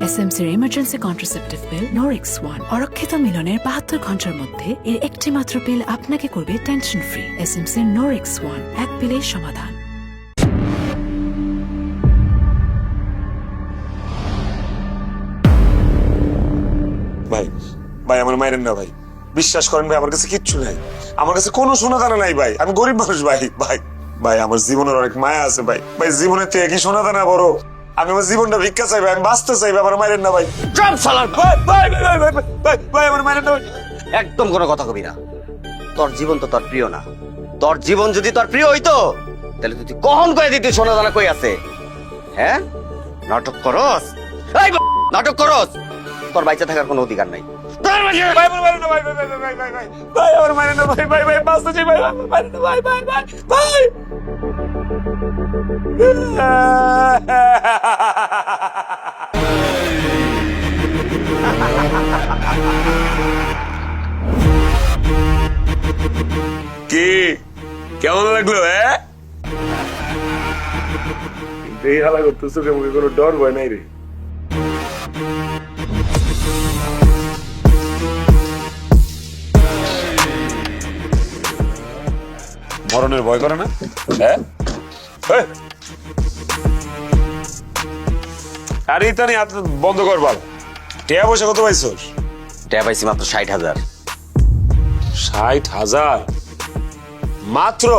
এসএমসির emergency contraceptive pill Norix one অরক্ষিত মিলনের 72 ঘন্টার মধ্যে এর একটি মাত্র পিল আপনাকে করবে টেনশন ফ্রি। এসএমসির নোরিক্স ওয়ান, এক পিলেই সমাধান। ভাই ভাই আমার মায়ের না ভাই, বিশ্বাস করেন ভাই আমার কাছে কিচ্ছু নাই, আমার কাছে কোনো সোনা দানা নাই ভাই, আমি গরিব মানুষ ভাই। ভাই ভাই আমার জীবনের অনেক মায়া আছে ভাই, ভাই জীবনের থেকে কি সোনা দানা বড়? আমি আমার জীবনটা ভিক্ষা চাই ভাই, আমি বাঁচতে চাই ভাই, আমার মায়ের না ভাই। চুপ শালা! ভাই ভাই ভাই ভাই ভাই ভাই আমার মায়ের না ভাই। একদম কোনো কথা কবি না। তোর জীবন তো তোর প্রিয় না। তোর জীবন যদি তোর প্রিয় হইতো তাহলে তুই কখন কয়ে দিতি সোনা দানা কই আছে? হ্যাঁ, নাটক করস? এই নাটক করস? তোর বাইচা থাকার কোনো অধিকার নাই। ভাই আমার মায়ের না ভাই, ভাই ভাই ভাই ভাই ভাই ভাই আমার মায়ের না ভাই, ভাই ভাই বাঁচতে চাই ভাই, আমার মায়ের না ভাই, ভাই ভাই ভাই। কি কেমন লাগলো? হ্যাঁ, এই হালা করতেছো, মুখে কোনো ডর ভয় নাই রে। মরণের ভয় করে না? হ্যাঁ, আরে ইতানি হাত বন্ধ কর বাল। টিয়া পয়সা কত পাইছস? টাকা পাইছি মাত্র 60,000। 60,000 মাত্র?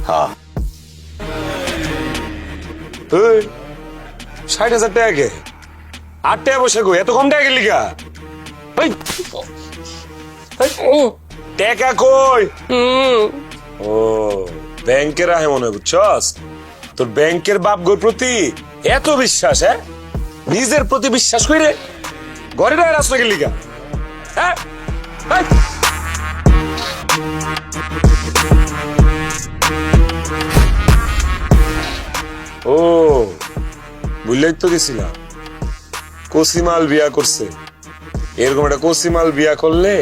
হ্যাঁ। 60,000 টাকা কে? 8 টাকা পয়সা কই? এত কম টাকা গেলি গা? টাকা কই? ও ব্যাংকের আহে মনে হয়, বুঝছস? তোর ব্যাংকের বাপ গোর প্রতি এত বিশ্বাস? হ্যাঁ, নিজের প্রতি বিশ্বাস কইরে ঘরে না রাস্তা গেলি গা? হ্যাঁ, ও বুঝলেই তো গেছিলাম, কসিমাল বিয়া করছে। এরকম একটা কসিমাল বিয়া করলে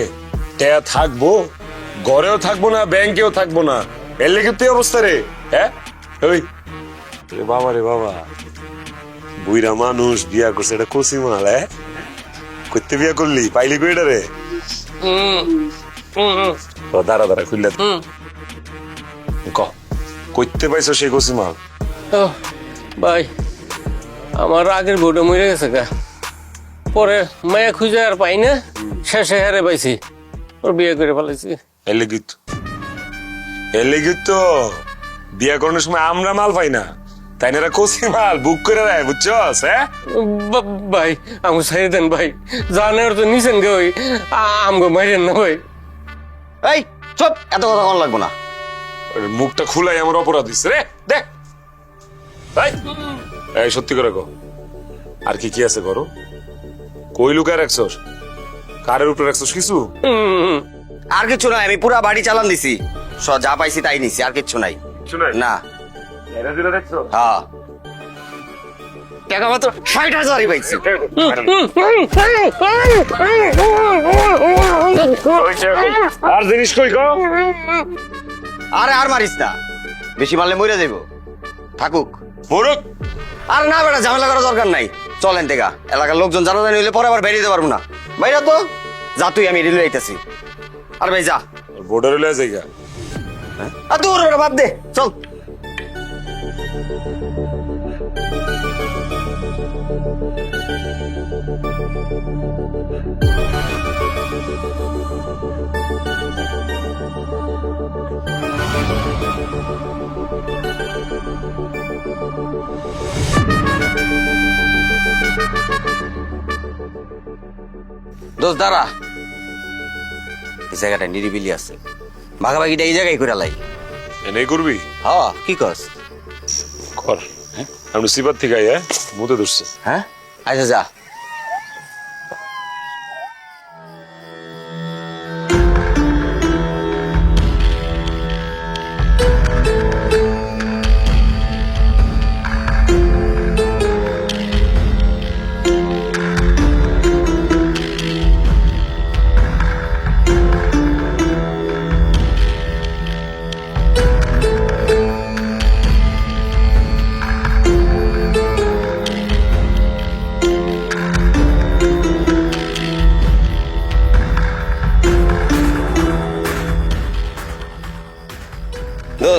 টাকা থাকবো, ঘরেও থাকবো না, ব্যাংকেও থাকবো না। এর লেগে তুই অবস্থা রে। হ্যাঁ, ওই রে বাবা রে বাবা, বুইরা মানুষ বিয়া করছে এটা কসিমাল। হ্যাঁ, করতে বিয়া করলি, পাইলি কইটা রে? দাঁড়া দাঁড়া খুললে করতে পাইছো সেই কসিমাল? ভাই আমার আগের বউটা মরে গেছে গা, পরে মায়া খুঁজে আর পাই না, শেষে হারে পাইছি, ওর বিয়ে করে ফেলাইছি। এর লেগে তো বিয়া করানোর সময় আমরা মাল পাই না, তাই না? কচি মাল বুক করে দেয়, বুঝছস? হ্যাঁ ভাই আমাকে ছেড়ে দেন ভাই, জানার তো নিছেন গে ওই আমগো মাইরেন না ভাই। এই চুপ, এত কথা কোন লাগবো না। মুখটা খুলাই আমার অপরাধ দিচ্ছে রে। দেখ এই সত্যি করে কো, আর কি কি আছে করো? কই লুকায় রাখছস? কারের উপরে রাখছস কিছু? আর কিছু নাই, আমি পুরা বাড়ি চালান দিছি, যা পাইছি তাই নিছি, আর কিচ্ছু নাই। না। হ্যাঁ, টাকা মাত্র 60,000 পাইছি। আর জিনিস কই গো? আরে আর মারিস না, বেশি মারলে মরে যাইব। থাকুক মোরক। আর না বেটা, ঝামেলা করার দরকার নাই। চলেন টেকা, এলাকার লোকজন জানা জানি হইলে পরে আবার বেরিয়ে দিতে পারবো না। বাইরা তো যা, তুই আমি রেলওয়ে আইতাছি। আর ভাই যা, বর্ডারে লয়ে যাইগা। আর দূর বেটা, বাদ দে, চল। দোস্ত দাঁড়া, এই জায়গাটা নিরিবিলি আছে, ভাগাভাগিটা এই জায়গায় করে লাই। এনেই করবি? হ্যাঁ, কি কস? কর। আমি সিবার থেকে আই। হ্যাঁ, মুতে ধরছে। হ্যাঁ, আচ্ছা যা।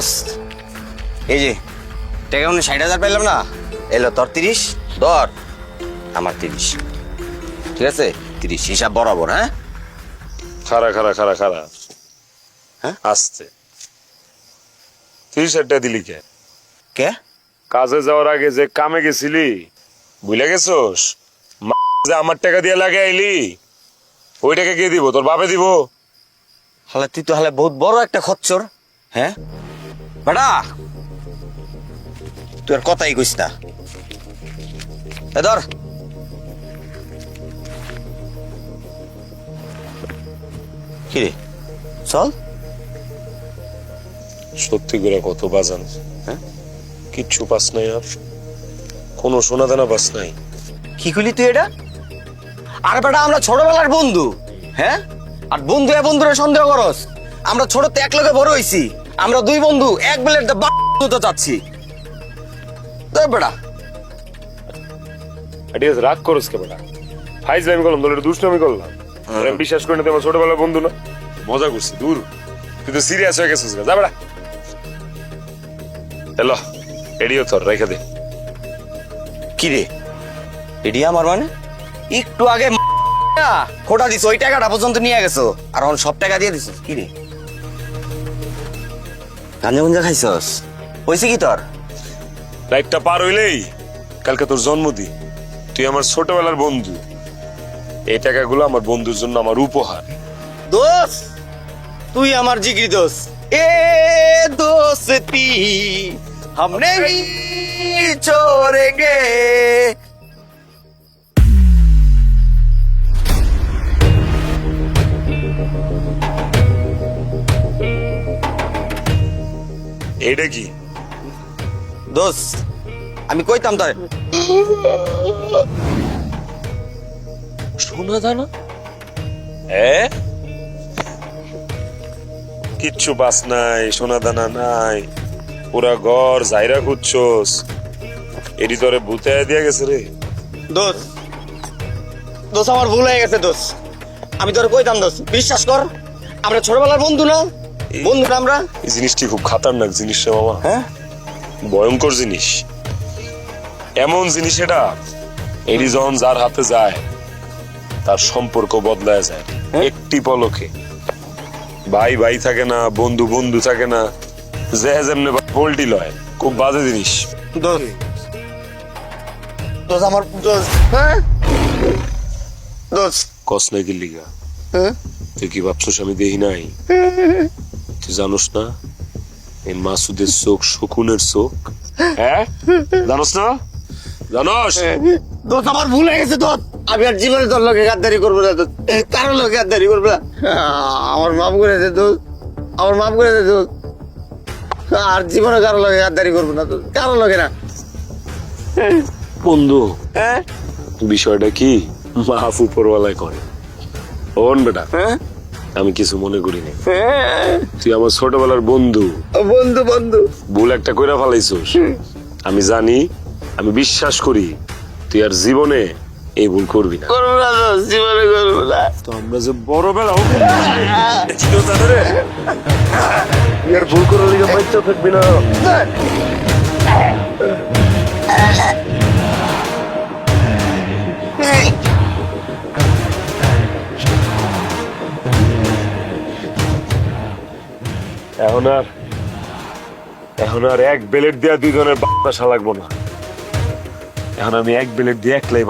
দোস্ত এই যে টাকা 60,000 পেলাম না, এলো তোর 30, ধর আমার 30, ঠিক আছে? 30 হিসাব বরাবর। হ্যাঁ খারা খারা খারা খারা, হ্যাঁ? আসতে 30,000 দিলি কে? কে? কাজে যাওয়ার আগে যে কামে গেছিলি ভুলে গেছোস? যে আমার টাকা দিয়ে লাগে আইলি, ওই টাকা কে দিব? তোর বাপে দিব? হালে তুই তো হালে বহুত বড় একটা খচ্চর। হ্যাঁ বেটা, তুই আর কথাই কইস না। এ ধর, কি রে, চল। সত্যি করে কত বাজান, হ্যাঁ? কিচ্ছু পাস নাই, আর কোনো সোনা দানা পাস নাই। কি কইলি তুই এটা? আর বেটা আমরা ছোটবেলার বন্ধু। হ্যাঁ, আর বন্ধু এ বন্ধুরে সন্দেহ করস? আমরা ছোট তো এক লগে বড় হইছি, আমরা দুই বন্ধু এক বেলের তো চাচ্ছি। বেটা ঠিক আছে, রাগ করস কে বেটা? ফাইজ আমি করলাম, তোর দুষ্টামি করলাম, তোর আমি বিশ্বাস করি না তুই আমার ছোটবেলার বন্ধু না? মজা করছি, দূর। তুই তো সিরিয়াস হয়ে গেছিস, যা বেটা। এলো এডিও তোর রেখে দে। কি রে, এডি আমার মানে? একটু আগে খোটা দিস, ওই টাকাটা পর্যন্ত নিয়ে গেছো, আর এখন সব টাকা দিয়ে দিস। কি রে, গাঞ্জা গুঞ্জা খাইছস? হয়েছে কি তোর? লাইফটা পার হইলেই কালকে তোর জন্মদিন, তুই আমার ছোটবেলার বন্ধু, এই টাকাগুলো আমার বন্ধুর জন্য আমার উপহার। দোস, তুই আমার জিগরি দোস। এ দোস্তি हमने ही छोड़ेंगे। এইটা কি দোস, আমি কইতাম তাই। সোনা দানা? হ্যাঁ, কিচ্ছু পাস নাই, সোনা দানা নাই, পুরা ঘর জাইরা খুঁজছস, এটি তোরে ভূতে দিয়া গেছে রে। দোস, দোস আমার ভুল হয়ে গেছে দোস, আমি তোর কইতাম দোস, বিশ্বাস কর, আমরা ছোটবেলার বন্ধু না? বন্ধু না আমরা? এই জিনিসটি খুব খাতারনাক জিনিস রে মামা, হ্যাঁ, ভয়ঙ্কর জিনিস, এমন জিনিস এটা, এটি যখন যার হাতে যায় তার সম্পর্ক বদলায় যায় একটি পলকে। ভাই ভাই থাকে না, বন্ধু বন্ধু থাকে না, যে যেমনে পোল্টি লয়, খুব বাজে জিনিস। দোস, দোস আমার দোস। হ্যাঁ দোস, কস নাই কি লিগা? হ্যাঁ, তুই কি ভাবছস আমি দেখি নাই? তুই জানোস না এই মাসুদের চোখ শকুনের চোখ? হ্যাঁ জানোস না? জানোস? দোস আমার ভুল হয়ে গেছে দোস, আমি আর জীবনে তোর লোকে গাদ্দারি করবো না দোস, কারো লোকে গাদ্দারি করবো না। আমার মাফ করে দে দোস, আমার মাফ করে দে দোস, আর জীবনে কারো লোকে গাদ্দারি করবো না দোস, কারো লোকে না। বন্ধু, হ্যাঁ বিষয়টা কি মাফ উপরওয়ালায় করে। ওন বেটা, হ্যাঁ আমি কিছু মনে করি না, হ্যাঁ, তুই আমার ছোটবেলার বন্ধু, বন্ধু বন্ধু, ভুল একটা কইরা ফেলাইছস, আমি জানি, আমি বিশ্বাস করি তুই আর জীবনে এই ভুল করবি না। করবো না দোস, জীবনে করবো না। তো আমরা যে বড় বেলা ছিল তাদের আর ভুল করার লিগে বাচ্চা থাকবি না। এখন আর এক বেলেট দিয়া দুইজনের বাতাসা লাগবো না, এখন আমি এক বেলেট দিয়ে একলাই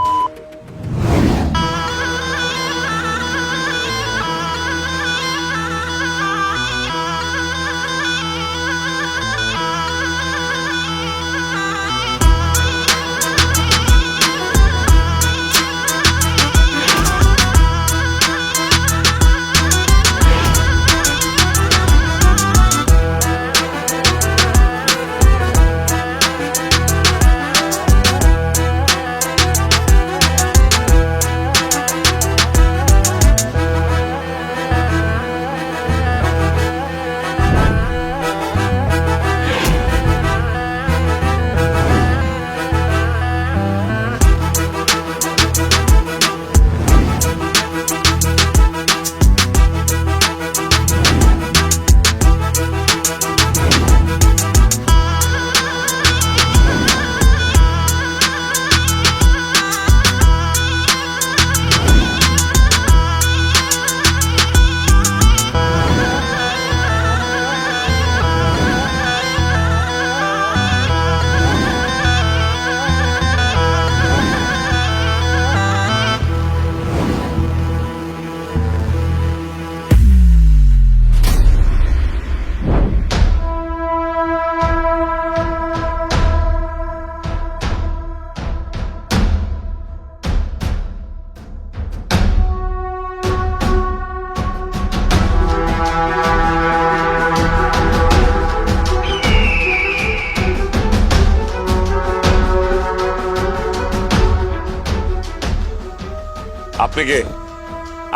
আপনি কে?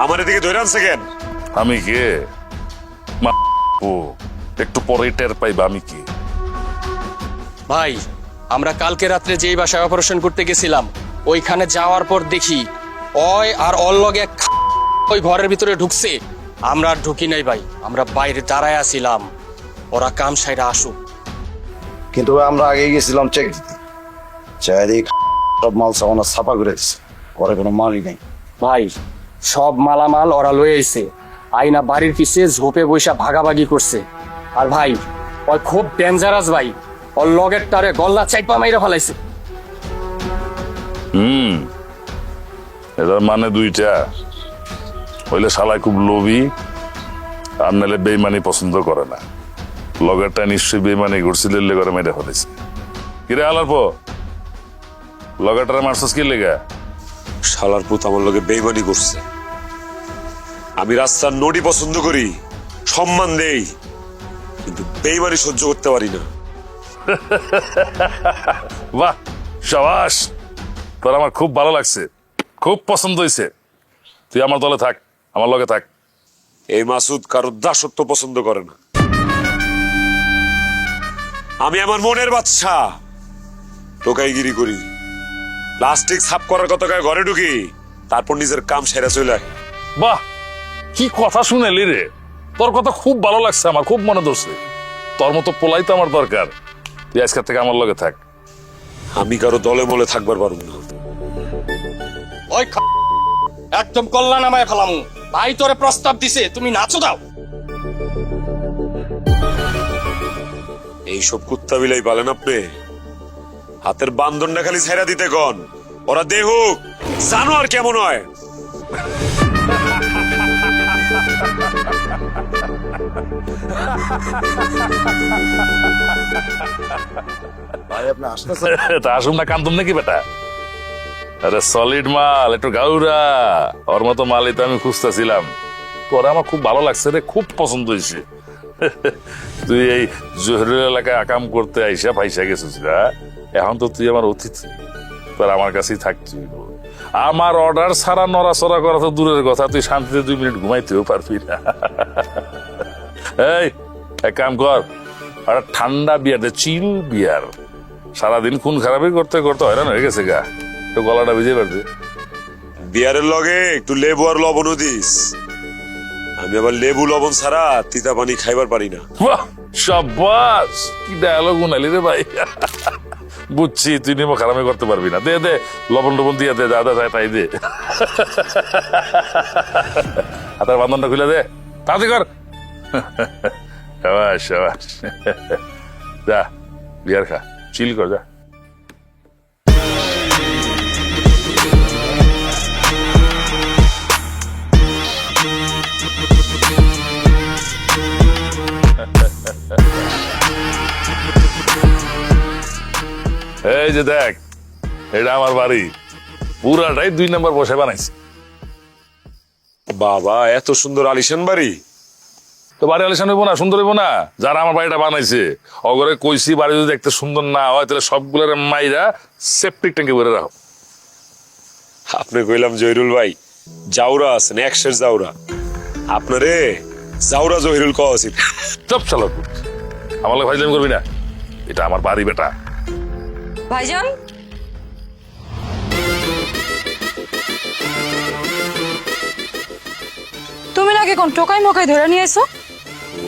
আমার এদিকে ধরে আনছে কেন? আমি কে? ও একটু পরে টের পাইবা আমি কি। ভাই আমরা কালকে রাত্রে যেই বাসায় অপারেশন করতে গেছিলাম ওইখানে যাওয়ার পর দেখি ওই আর ওর লগে ওই ঘরের ভিতরে ঢুকছে। আমরা আর ঢুকি নাই ভাই, আমরা বাইরে দাঁড়ায় আছিলাম ওরা কাম সাইডে আসুক। কিন্তু আমরা আগে গেছিলাম চেক দিতে, চারিদিক সব মাল সামানা ছাপা করে দিচ্ছে, ঘরে কোনো মালই নেই। ভাই সব মালামাল ওরা লয়ে আইছে, আইনা বাড়ির পিছে ঝোপে বৈশা ভাগাভাগি করছে। আর ভাই ওই খুব ডেঞ্জারাস ভাই, ওর লগের টারে গল্লা চাইপা মাইরা ফেলাইছে। এটার মানে দুইটা, হইলে শালায় খুব লোভী, আর নাহলে বেইমানি পছন্দ করে না। লগেরটা নিশ্চয়ই বেইমানি করছিল, করে মেরে ফেলেছে। কিরে আলার পো লগেরটা মারছস কি লেগা? শালার পুত আমার লগে বেইমানি করছে। আমি রাস্তার নড়ি পছন্দ করি, সম্মান দেই, কিন্তু বেইমানি সহ্য করতে পারি না। বাহ সাবাস, তোর আমার খুব ভালো লাগছে, খুব পছন্দ হয়েছে। তুই আমার দলে থাক, আমার লগে থাক। এই মাসুদ কারো দাসত্ব পছন্দ করে না। আমি আমার মনের বাচ্চা, টোকাইগিরি করি, প্লাস্টিক সাফ করার কথা কয় ঘরে ঢুকি, তারপর নিজের কাম সেরা চলে আয়। বাহ কি কথা শুনেলি রে, তোর কথা খুব ভালো লাগছে, আমার খুব মনে ধরছে। তোর মতো পোলাই তো আমার দরকার। তুই আজকের থেকে আমার লগে থাক। আমি কারো দলে মলে থাকবার পারব না। ওই একদম কল্যাণ আমায় ফেলামু। ভাই তোরে প্রস্তাব দিছে, তুমি নাচো দাও। এইসব কুত্তা বিলাই পালেন আপনি? হাতের বান্ধনটা খালি ছেড়া দিতে কন, ওরা দেহুক জানো আর কেমন হয়। ভাই আপনি আসতেছেন? তা আসুন না, কান্দুম নাকি বেটা? আরে সলিড মাল, একটু গাউরা, ওর মতো মালই তো আমি খুঁজতেছিলাম। তোরা আমার খুব ভালো লাগছে রে, খুব পছন্দ হয়েছে। তুই এই জহিরুল এলাকায় আকাম করতে আইসা ফাইসা গেছিস না, এখন তো তুই আমার অতিথি, তোর আমার কাছেই থাকছি। আমার অর্ডার ছাড়া নড়াচড়া করা তো দূরের কথা, তুই শান্তিতে 2 মিনিট ঘুমাইতেও পারবি না। এই এক কাম কর, একটা ঠান্ডা বিয়ার দে, চিল বিয়ার। সারাদিন খুন খারাপই করতে করতে হয়রান হয়ে গেছে গা, একটু গলাটা ভিজে পারবে। বিয়ারের লগে একটু লেবু আর লবণও দিস। আমি আবার লেবু লবণ ছাড়া তিতা পানি খাইবার পারি না। বাহ সাবাস, কি ডায়ালগ উনালি রে ভাই। বুঝছি তুই নিমো খারাপই করতে পারবি না, দে দে লবণ টবণ দিয়ে দে, যা যা তাই দে। হাতের বান্ধনটা খুলে দে, তাড়াতাড়ি কর। সাবাস সাবাস, যা বিয়ার খা, চিল কর যা। এই যে দেখ, এটা আমার বাড়ি, পুরাটাই 2 নম্বর বসে বানাইছি। বাবা এত সুন্দর আলিশান বাড়ি। তো বাড়ি আলিশান হইব না, সুন্দর হইব না? যারা আমার বাড়িটা বানাইছে অগরে কইছি, বাড়ি যদি দেখতে সুন্দর না হয় তাহলে সবগুলোর মাইরা সেপটিক ট্যাঙ্কে ভরে রাখো। আপনি কইলাম জহিরুল ভাই, জাউরা আছেন, 100 জাউরা। আপনারে জাউরা জহিরুল কওয়া উচিত। চপ চালো, আমার লাগে ফাইজলামি করবি না, এটা আমার বাড়ি বেটা। ভাইজান তুমি নাকি কোন টোকাই মোকাই ধরে নিয়ে এসো?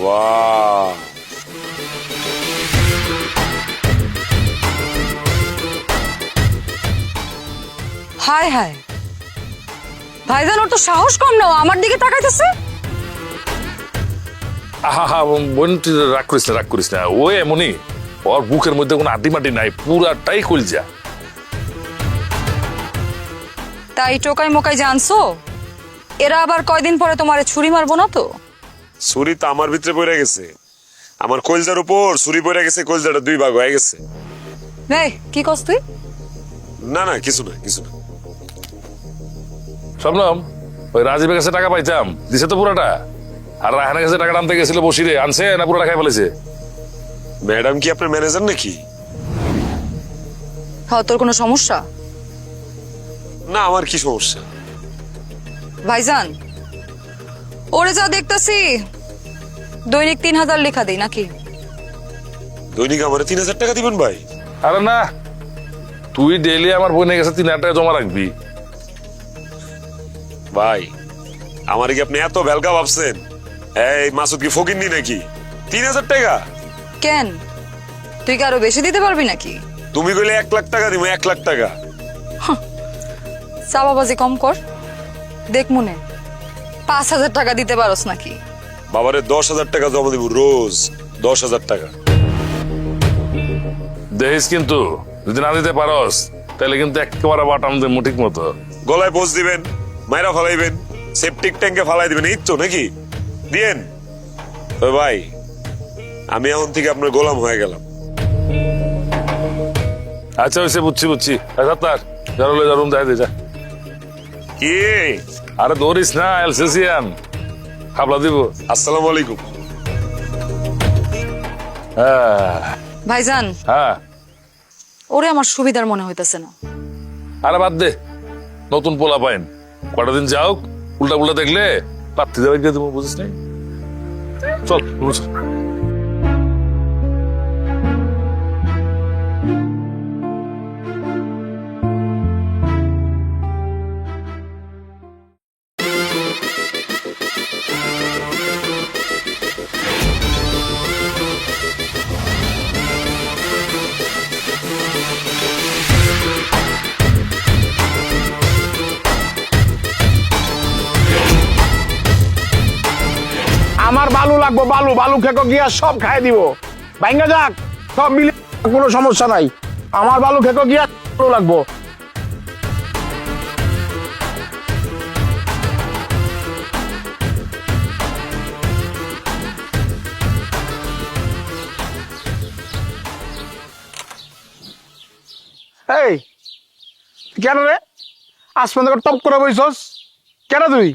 ওয়াও, হায় হায়, ভাইজান ওর তো সাহস কম না, ও আমার দিকে তাকাইতেছে। আহা হা বোন, তুই রাগ করিস না, রাগ করিস না। ও এমনই, ওর বুকের মধ্যে কোনো আড্ডি মাটি নাই, পুরাটাই কলজা। তাই টোকাই মোকাই জানছো, এরা আবার কয়দিন পরে তোমারে ছুরি মারবো না তো? ছুরি তো আমার ভিতরে পড়ে গেছে, আমার কলজার উপর ছুরি পড়ে গেছে, কলজাটা 2 ভাগ হয়ে গেছে। এই কি কস তুই? না না কিছু না, কিছু না। শবনম, ওই রাজীবের কাছে টাকা পাইতাম, দিছে তো পুরাটা। আর রায়হানের কাছে টাকা আনতে গেছিল, বসিরে আনছে না পুরোটা খাই ফেলেছে? ম্যাডাম কি আপনার ম্যানেজার নাকি? হ্যাঁ, তোর কোনো সমস্যা? না, আমার কি সমস্যা? ভাইজান ওরে যা দেখতাছি দৈনিক 3000 লেখা দেই নাকি? দৈনিক আমার 3000 টাকা দিবেন ভাই? আরে না, তুই ডেইলি আমার বোনের কাছে 3,000 টাকা জমা রাখবি। ভাই আমার কি আপনি এত ভেলকা ভাবছেন? এই মাসুদ কি ফকিন্নি নাকি? 3000 টাকা? কেন তুই কি আরো বেশি দিতে পারবি নাকি? তুমি কইলে 1 লাখ টাকা দিব, 1 লাখ টাকা। চাপাবাজি কম কর, দেখ মনে 5000 টাকা দিতে পারোস নাকি? বাবারে 10,000 টাকা জমা দিব রোজ, 10,000 টাকা। দেখিস কিন্তু যদি না দিতে পারস তাহলে কিন্তু একেবারে বাটাম দে মুঠিক মতো। গলায় পোজ দিবেন, মাইরা ফালাইবেন, সেপটিক ট্যাঙ্কে ফালাই দিবেন, এই তো নাকি? দিয়েন। তবে ভাই আমি এখন থেকে আপনার গোলাম হয়ে গেলাম। আচ্ছা হয়েছে, বুঝছি। তার রুম যাই দে যা। কি? আরে দৌড়িস না, এলসিসিয়ান খাবলা দিব। আসসালামু আলাইকুম। ভাইজান হ্যাঁ, ওরে আমার সুবিধার মনে হইতেছে না। আরে বাদ দে, নতুন পোলা পাইন, কটা দিন যাও, উল্টা দেখলে পাত্তি দেবে তুমি বুঝিস নাই। চল চল। আমার বালু লাগবো, বালু খেকো গিয়া সব খাই দিব, ভাঙ্গা যাক সব মিলে, কোনো সমস্যা নাই। আমার বালু খেকো গিয়া বালু লাগবো। এই কেন রে আসমান থেকে টপ করে বইছস কেন তুই?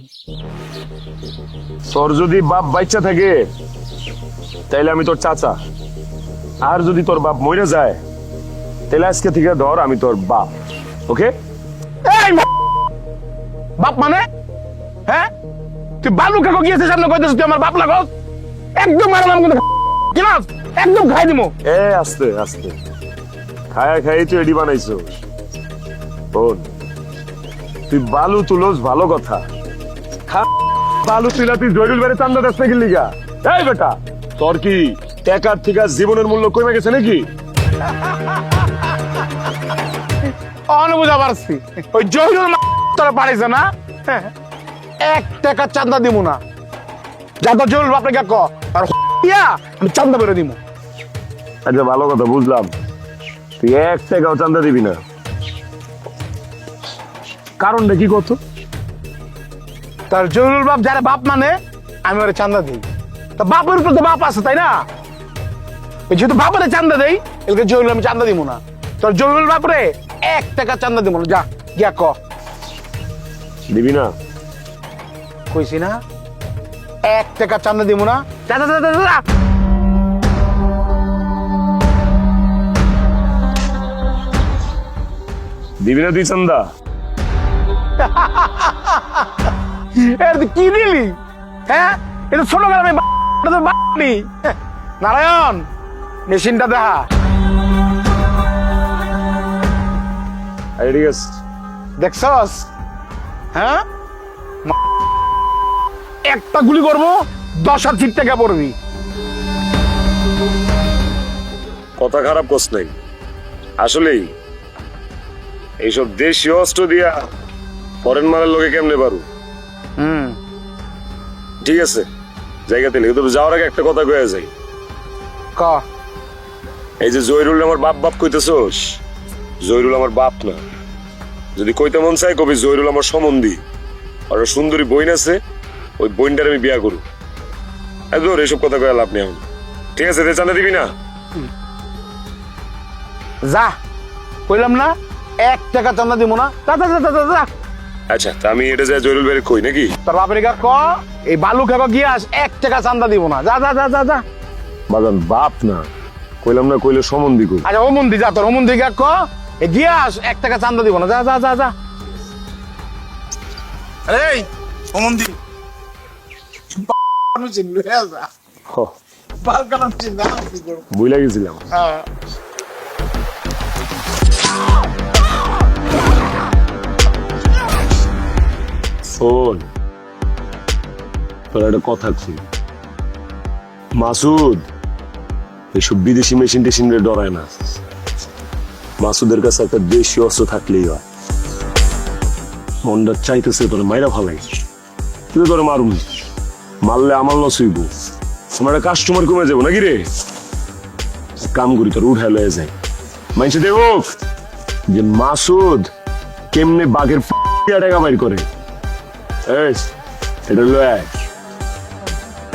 তোর যদি বাপ বাচ্চা থাকে তাইলে আমি তোর চাচা, আর যদি তোর বাপ মরে যায় তাহলে আজকে থেকে ধর আমি তোর বাপ। ওকে? এই বাপ মানে? হ্যাঁ তুই বালু কাকু গিয়েছিস সামনে কইতেছ তুই আমার বাপ লাগস? একদম মারলাম কিন্তু কিনা একদম খাই দিমু। এ আস্তে আস্তে খায়া খাই তুই এডি বানাইছো। বোন তুই বালু তুলোস ভালো কথা, বালু তুইলা তুই জয়রুল বাড়ি চান্দা দেশ নাকি লিগা? এই বেটা তোর কি টাকার থেকে জীবনের মূল্য কমে গেছে নাকি? বুঝা পারছি ওই জহিরুল তোরা পারিস না, 1 টাকা চান্দা দিব না। যা তো জহিরুল বাপরে ক আর আমি চান্দা বেরো দিব। আচ্ছা ভালো কথা বুঝলাম, তুই 1 টাকাও চান্দা দিবি না, কারণটা কি কত? তার জহিরুল বাপ যারা বাপ মানে আমি ওরে চান্দা দিই, তা বাপের উপর তো বাপ আছে তাই না? যেহেতু বাপরে চান্দা দেই এলকে জহিরুল আমি চান্দা দিব না। তোর জহিরুল বাপরে 1 টাকা চান্দা দিব না, যা গিয়া ক। দিবি না? কইছি না 1 টাকা চান্দা দিব না, যা যা যা যা। দিবি না তুই চান্দা? কি দিলি? হ্যাঁ এটা ছোট গ্রামে নারায়ণ মেশিনটা দেখা। ঠিক আছে দেখছস? হ্যাঁ একটা গুলি করবো 10,000 টাকা পড়বি। কথা খারাপ কস নাই, আসলেই এইসব দেশীয় অস্ত্র দিয়া ফরেন মালের লোকে কেমনে পারু? ঠিক আছে জায়গাতে লিখে, তবে যাওয়ার আগে একটা কথা কয়ে যাই। ক। এই যে জয়রুল আমার বাপ বাপ কইতেছস, জয়রুল আমার বাপ না। যদি কইতে মন চাই কবি জয়রুল আমার সম্বন্ধী, আর সুন্দরী বইন আছে, ওই বইনটার আমি বিয়া করু। একদম এসব কথা কয়ে লাভ নেই এখন। ঠিক আছে চান্দা দিবি না? যা কইলাম না 1 টাকা চান্দা দিব না, যা যা যা যা যা। আচ্ছা তা আমি এটা যাই জয়রুল ভাই কই নাকি? তোর বাপের ক এই বালু খেপা গিয়ে আস 1 টাকা চান্দা দিব না, যা যা যা যা যা। বাজান বাপ না কইলাম না, কইলে সম্বন্ধী কই। আচ্ছা ওমন্দি যা, তোর ওমন্দি ক গিয়ে আস 1 টাকা চান্দা দিব না, যা যা যা যা। এই ওমন্দি বুঝলা গেছিলাম শোন তোর একটা কথা ছিল মাসুদ এসব বিদেশি মেশিন টেশিন ডরায় না মাসুদের কাছে একটা দেশি অস্ত্র থাকলেই হয় মনটা চাইতেছে তোর মাইরা ভালাই কিন্তু তোরে মারুন মারলে আমার লস হইব আমার একটা কাস্টমার কমে যাবো নাকি রে কাম করি তোর উঠায় লয়ে যায় মাইনসে দেব যে মাসুদ কেমনে বাঘের টাকা বাইর করে এটা লয়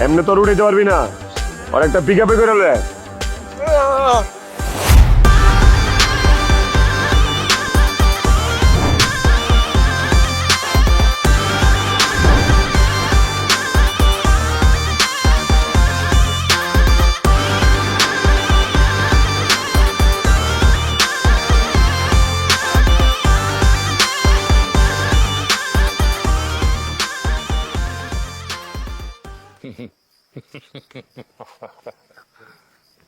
এমনি তোর উঠাইতে পারবি না আর একটা পিক আপে করে লয়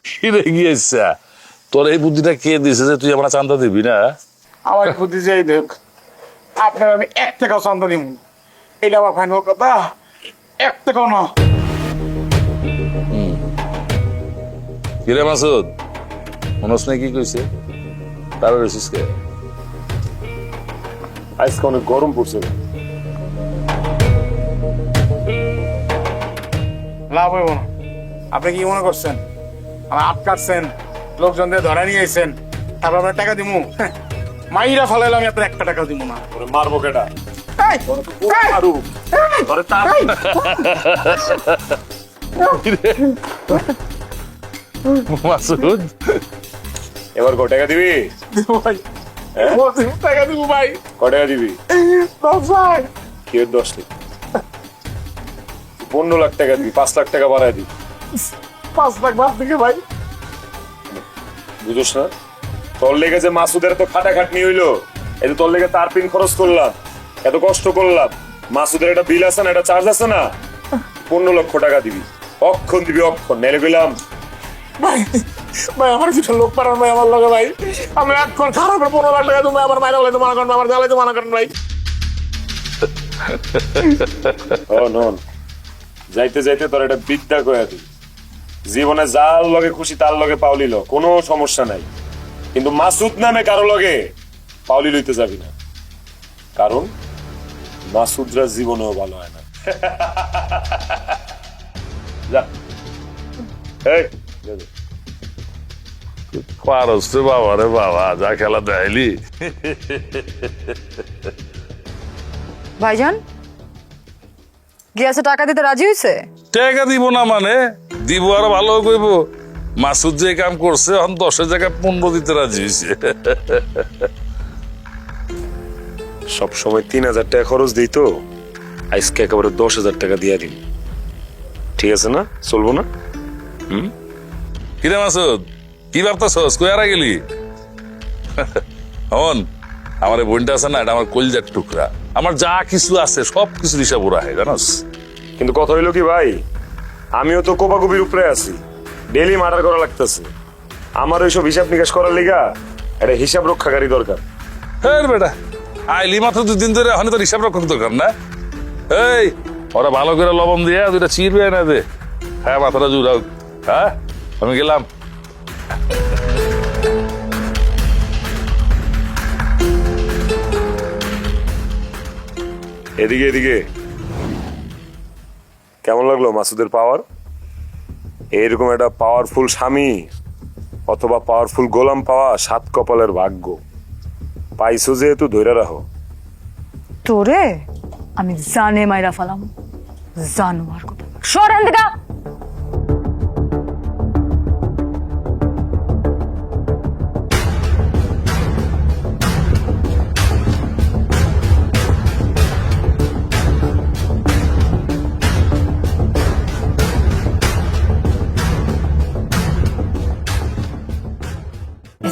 ফিরে গিয়েছে তোর এই বুদ্ধিটা কে দিছে যে তুই আমরা চান্দা দিবি না আমার বুদ্ধি যাই দেখ আপনার আমি 1 টাকাও চান্দা দিব এটা আমার ফাইনাল কথা 1 টাকাও না কিরে মাসুদ মনস নাই কি কইছে তার রসিস কে আজকে অনেক গরম পড়ছে লাভ হইব না আপনি কি মনে করছেন আমার আটকাচ্ছেন লোকজন দিয়ে ধরা নিয়ে আইছেন তারপর আপনার টাকা দিমু মাইরা ফলাইলে আমি আপনার 1 টাকা দিব না মারবো কেটা মাসুদ এবার ক টাকা দিবি ভাই টাকা দিব ভাই ক টাকা দিবি 10 কি 10 টাকা 15 লাখ টাকা দিবি 5 লাখ টাকা বাড়ায় দিবি 5 লাখ বাদ দিকে ভাই বুঝোস না তোর লেগে যে মাসুদের তো খাটাখাটনি হইলো এই তোর লেগে তার পিন খরচ করলাম এত কষ্ট করলাম মাসুদের একটা বিল আছে না একটা চার্জ আছে না 15 লক্ষ টাকা দিবি অক্ষণ দিবি অক্ষণ নেলে গেলাম ভাই ভাই আমার কিছু লোক পারান ভাই আমার লগে ভাই আমি এখন খারাপ 15 লাখ টাকা তুমি আমার মাইরা বলে তো মানা করেন আমার জ্বালাইতে মানা করেন ভাই ও নন যাইতে যাইতে তোর একটা বিদ্যা কয়া দিই জীবনে যার লগে খুশি তার লগে পাওলিল কোনো সমস্যা নাই কিন্তু মাসুদ নামে কারো লগে পাওলি লইতে যাবি না কারণ মাসুদরা জীবনেও ভালো হয় না যা এই যা, যা। পারস রে বাবা রে বাবা যা খেলা দেখাইলি ভাইজান গিয়াছে টাকা দিতে রাজি হইছে টাকা দিব না মানে দিব আর ভালো কইব মাসুদ যে কাম করছে এখন 10-এর জায়গায় 15 দিতে রাজি হয়েছে সব সময় 3,000 টাকা খরচ দিই তো আজকে একেবারে 10,000 টাকা দিয়া দিন ঠিক আছে না চলবো না কিরে মাসুদ কি ভাবতাছস কই আর গেলি হন আমার এই বোনটা আছে না এটা আমার কলজার টুকরা আমার যা কিছু আছে সব কিছু হিসাব ওরা হয় জানোস কিন্তু কথা হইলো কি ভাই আমিও তো কোপাকুপির উপরে আছি ডেইলি মার্ডার করা লাগতেছে আমার ওইসব হিসাব নিকাশ করার লিগা একটা হিসাব রক্ষাকারী দরকার হ্যাঁ বেটা আইলি মাত্র 2 দিন ধরে এখন তোর হিসাব রক্ষক দরকার না এই ওরা ভালো করে লবণ দিয়ে 2টা চিরবে না দে হ্যাঁ মাথাটা জুড়াও হ্যাঁ আমি গেলাম এদিকে এদিকে কেমন লাগলো মাসুদের পাওয়ার এইরকম একটা পাওয়ারফুল স্বামী অথবা পাওয়ারফুল গোলাম পাওয়া 7 কপালের ভাগ্য পাইছো যেহেতু ধরে রাখো তোরে আমি জানে মাইরা ফালাম জানোয়ার কথা সরেন দিকা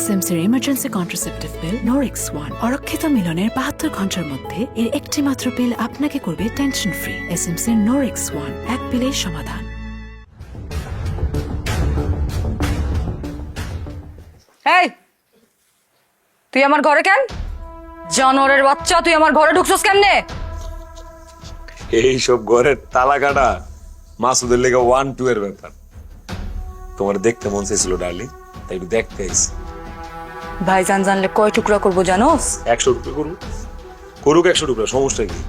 এসএমসির emergency contraceptive pill Norix one অরক্ষিত মিলনের 72 ঘন্টার মধ্যে এর একটি মাত্র পিল আপনাকে করবে টেনশন ফ্রি। এসএমসির নরিক্স ওয়ান, এক পিলের সমাধান। এই তুই আমার ঘরে কেন? জানোয়ারের বাচ্চা, তুই আমার ঘরে ঢুকছস কেমনে? এইসব ঘরের তালা কাটা মাসুদের লেগে 1-2 এর ব্যাপার। তোমার দেখতে মন চাইছিল ডার্লিং, তাই একটু দেখতে আইছি। ভাইজান জানলে কয় টুকরা করবো জানোস? 100 টুকরা করুক, করুক 100 টুকরা, সমস্যা কি?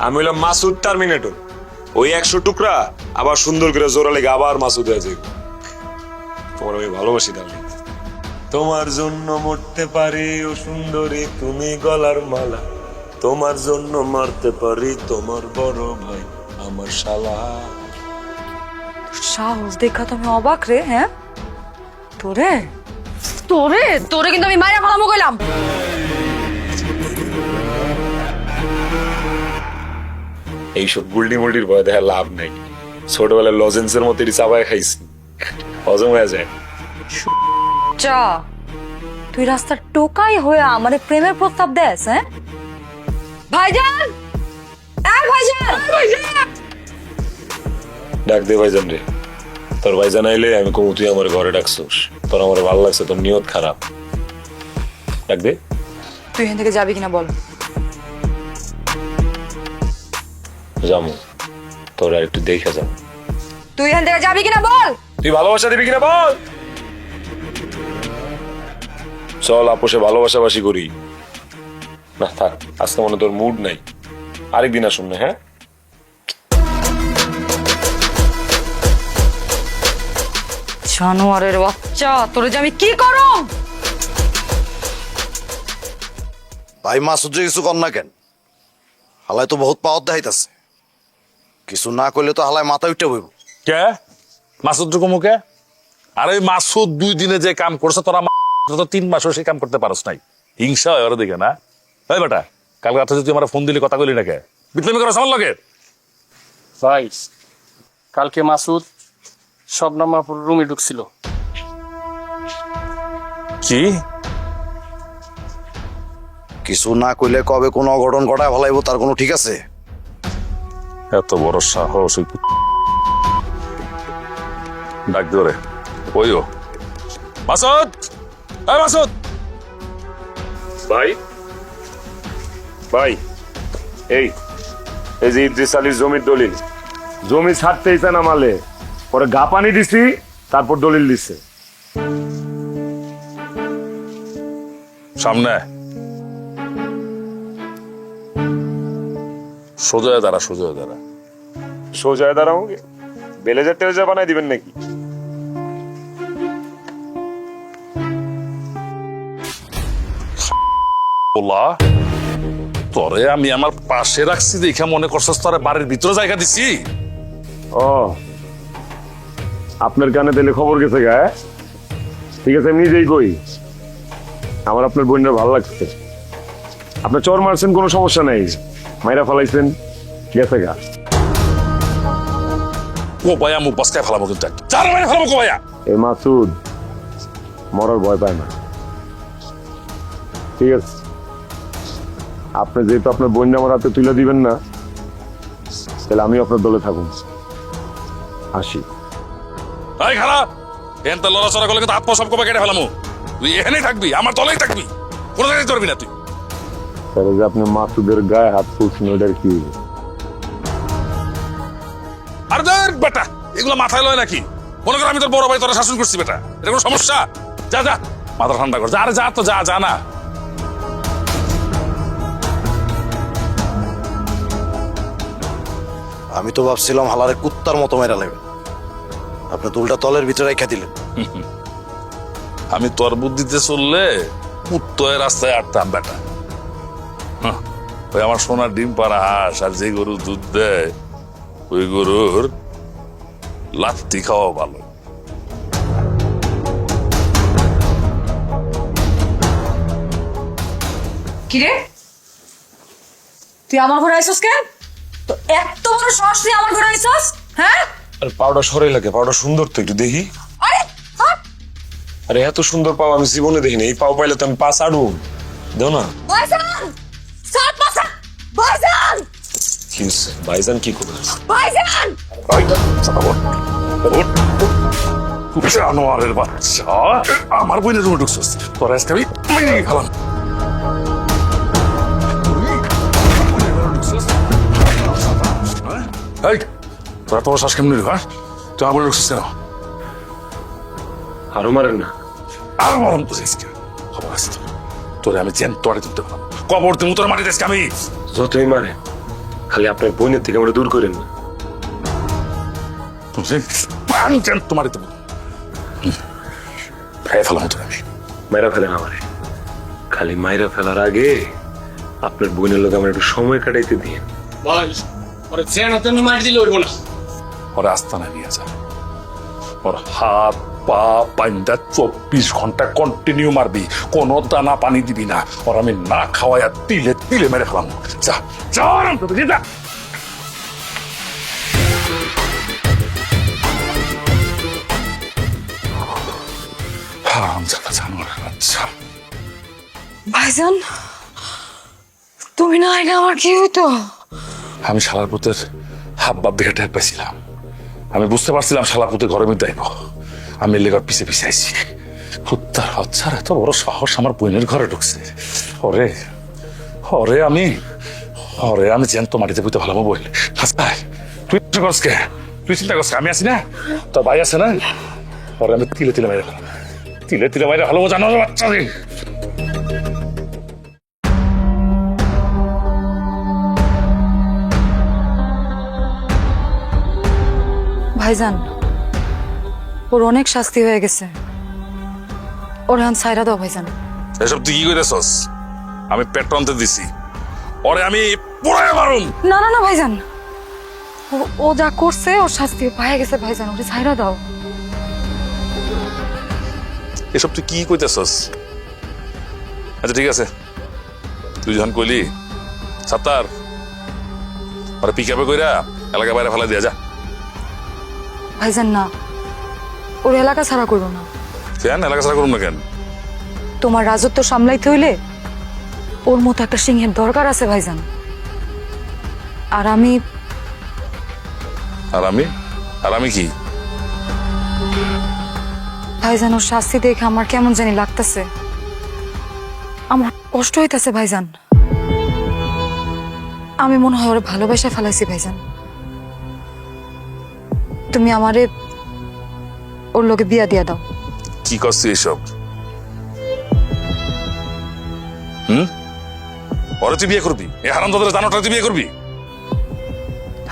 আমি হইলাম মাসুদ টার্মিনেটর, ওই 100 টুকরা আবার সুন্দর করে জোড়া লেগে আবার মাসুদ হয়ে যাবে। তোমার আমি ভালোবাসি ডার্লিং। তোমার জন্য মরতে পারি ও সুন্দরী তুমি গলার মালা, তোমার জন্য মারতে পারি তোমার বড় ভাই আমার শালা। সাহস দেখা তো আমি অবাক রে। হ্যাঁ তোরে তোরে তোরে কিন্তু আমি মায়ের ভালো কইলাম। এইসব গুল্ডি মুল্ডির ভয় দেখা লাভ নাই। ছোটবেলায় লজেন্সের মতো চাবায় খাইছি, হজম হয়ে যায়। চা তুই রাস্তার টোকাই হয়ে আমারে প্রেমের প্রস্তাব দেস? হ্যাঁ ভাইজান, ভাইজান ডাক দে ভাইজান রে। তোর ভাইজান আইলে আমি কমু তুই আমার ঘরে ডাকছোস, তোর আমার ভালো লাগছে, তোর নিয়ত খারাপ। ডাক দে। তুই এখান থেকে যাবি কিনা বল? যাবো, তোর আর একটু দেখে যাবো। তুই এখান থেকে যাবি কিনা বল? তুই ভালোবাসা দিবি কিনা বল। চল আপোষে ভালোবাসাবাসি করি। না থাক, আজকে মনে তোর মুড নাই, আরেকদিন আসুন না। হ্যাঁ জানোয়ারের বাচ্চা, তোরে যে আমি কি করম? ভাই মাসুদ যে কিছু কর না কেন, হালাই তো বহুত পাওয়ার দেখাইতাছে। কিছু না করলে তো হালাই মাথা উঠে বইব। কে মাসুদ মুখে? আরে ওই মাসুদ 2 দিনে যে কাম করছে তোরা তো 3 মাসও সেই কাম করতে পারস নাই। হিংসা হয় ওরা দেখে না? ওই বেটা, কাল রাতে তুই আমার ফোন দিলি কথা কইলি না কে? বিতলামি করে আমার লগে? ভাই কালকে মাসুদ শবনম আপুর রুমে ঢুকছিল। কি কিছু না করলে কবে কোনো অঘটন ঘটায় ভালাইব তার কোনো ঠিক আছে? এত বড় সাহস! ডাক ধরে ওইও মাসুদ, এই মাসুদ ভাই ভাই, এই এই যে ইদ্রিস আলীর জমির দলিল, জমি ছাড়তেই চায় না মালে, পরে গা পানি দিছি, তারপর দলিল দিছে। সামনে সোজা দাঁড়া, সোজা দাঁড়া। সোজায় দাঁড়াও, বেলেজার টেলেজার বানাই দিবেন নাকি? ওলা তোরে আমি আমার পাশে রাখছি দেখে মনে করছিস তোরে বাড়ির ভিতরে জায়গা দিছি? ও, আপনার কানে দিলে খবর গেছে গা? ঠিক আছে, আমি নিজেই কই, আমার আপনার বোনটা ভালো লাগছে। আপনার চর মারছেন, কোনো সমস্যা নাই, মাইরা ফালাইছেন, গেছে গা। কোপায়া মুখ বাস্কায় ফেলাবো কিন্তু, চার মাইনে ফেলাবো কোপায়া। এ মাসুদ মরার ভয় পায় না, ঠিক আছে? আপনি যেহেতু আপনার বোন আমার হাতে তুলে দিবেন না, তাহলে আমি আপনার দলে থাকুন। আসি। এই খালা, এনতে লড়াচড়া করলে কিন্তু হাত পা সব কোপা কেটে ফেলামো। তুই এখানেই থাকবি, আমার দলেই থাকবি, কোনো জায়গায় চড়বি না তুই। তাহলে যে আপনি মাসুদের গায়ে হাত তুলছেন, ওটার কি? আর দেখ বেটা, এগুলো মাথায় লয় নাকি? মনে কর আমি তোর বড় ভাই, তোরা শাসন করছি বেটা, এটা কোনো সমস্যা? যা যা, মাথা ঠান্ডা কর। আরে যা তো, যা যা না। আমি তো ভাবছিলাম হালারে কুত্তার মতো মেরা লাগবে, আপনি তো উল্টা তলের ভিতরে রেখা দিলেন। আমি তোর বুদ্ধিতে চললে উত্তরের রাস্তায় আটতাম বেটা। ওই আমার সোনার ডিম পাড়া হাঁস আর যে গরু দুধ দেয়, ওই গরুর লাত্তি খাওয়া ভালো। কিরে তুই আমার ঘরে আইছস কেন? তো এত বড় সাহস তুই আমার ঘরে আইছস? হ্যাঁ আর পাউডার সরাই লাগে, পাউডার সুন্দর তো, একটু দেখি। আরে আরে এত সুন্দর পাও আমি জীবনে দেখিনি, এই পাও পাইলে তো আমি পা ছাড়বো। দাও না। ভাইজান সাত মাসা ভাইজান কি হচ্ছে? ভাইজান কি করবে? ভাইজান জানোয়ারের বাচ্চা, আমার বোনের রুমে ঢুকছিস, তোর আজকে আমি মেরে খেলাম। এই, তোরা তোমার শ্বাস কেমনি হ্যাঁ? তুই আমার বোনের ঢুকছিস কেন? আরো মারেন না। আর মরম তো আজকে খবর আছে তোর। তোরে আমি জ্যান তোরে তুলতে পারলাম, কবর তুমি তোর মাটি আজকে আমি। যতই মারে খালি আপনার বোনের থেকে আমরা দূর করেন না। আমি জ্যান তোমার ফেলে ফেলাম তোর আমি। মাইরা ফেলেন আমারে, খালি মাইরা ফেলার আগে আপনার বোনের লোক আমার একটু সময় কাটাইতে দিয়ে। ভাই ওরে চেনা তুমি মার দিলে উঠবো না। ওরা আস্তানা নিয়ে যা, ওর হাত পা পাইন্দা 24 ঘন্টা কন্টিনিউ মারবি, কোনো দানা পানি দিবি না। ওর আমি না খাওয়াইয়া তিলে তিলে মেরে ফেলাম। যা যা আরাম করে যা। হারাম জাদা জানোয়ারের বাচ্চা। ভাইজান তুমি না আইলে আমার কি হইতো? আমি শালার পুতের হাব বাপ দেখে টের পাইছিলাম। আমি বুঝতে পারছিলাম শালার পুতে ঘরে মধ্যে আইব। আমি লেগার পিছে পিছে আইছি। কুত্তার বাচ্চার এত বড় সাহস আমার বোনের ঘরে ঢুকছে। ওরে ওরে আমি জ্যান্ত মাটিতে পুঁতে ভালো বই। আচ্ছা তুই করস কে? তুই চিন্তা করস, আমি আছি না, তোর ভাই আছে না? ওরে আমি তিলে তিলে মাইরে ফেলাম, তিলে তিলে মাইরে ভালো জানো বাচ্চা রে। ভাইজান ওর অনেক শাস্তি হয়ে গেছে, ওর হান ছাইরা দাও ভাইজান। এসব তুই কি কইতেছস? আমি পেট্রনতে দিছি, ওরে আমি পুরাই মারুম। না না না ভাইজান, ও যা করছে ওর শাস্তি পায়ে গেছে ভাইজান, ওরে ছাইরা দাও। এসব তুই কি কইতেছস? আচ্ছা ঠিক আছে, তুই যখন কইলি সাত্তার ওরে পিকআপে কইরা এলাকা বাইরে ফেলা দিয়া যা। ভাইজান না, ওর এলাকা ছাড়া করবো না। কেন এলাকা ছাড়া করুন না কেন? তোমার রাজত্ব সামলাইতে হইলে ওর মতো একটা সিংহের দরকার আছে ভাইজান। আর আমি কি ভাইজান ওর শাস্তি দেখে আমার কেমন জানি লাগতেছে, আমার কষ্ট হইতাছে ভাইজান। আমি মনে হয় ওরে ভালোবাসা ফেলাইছি ভাইজান। তুমি আমারে ওর লোকে বিয়া দিয়া দাও। কি করছিস এসব? ওরে তুই বিয়ে করবি? এই হারামজাদার জানোটা তুই বিয়ে করবি?